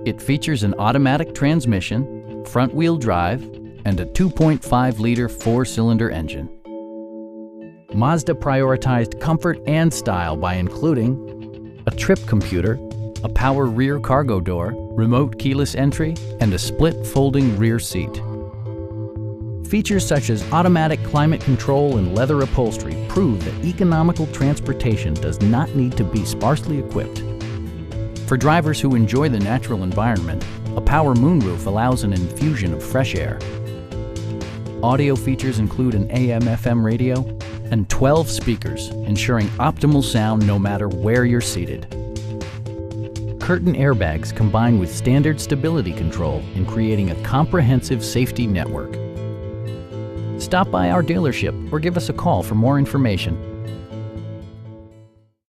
It features an automatic transmission, front-wheel drive, and a 2.5-liter four-cylinder engine. Mazda prioritized comfort and style by including a trip computer, a power rear cargo door, remote keyless entry, and a split folding rear seat. Features such as automatic climate control and leather upholstery prove that economical transportation does not need to be sparsely equipped. For drivers who enjoy the natural environment, a power moonroof allows an infusion of fresh air. Audio features include an AM/FM radio and 12 speakers, ensuring optimal sound no matter where you're seated. Curtain airbags combine with standard stability control in creating a comprehensive safety network. Stop by our dealership or give us a call for more information.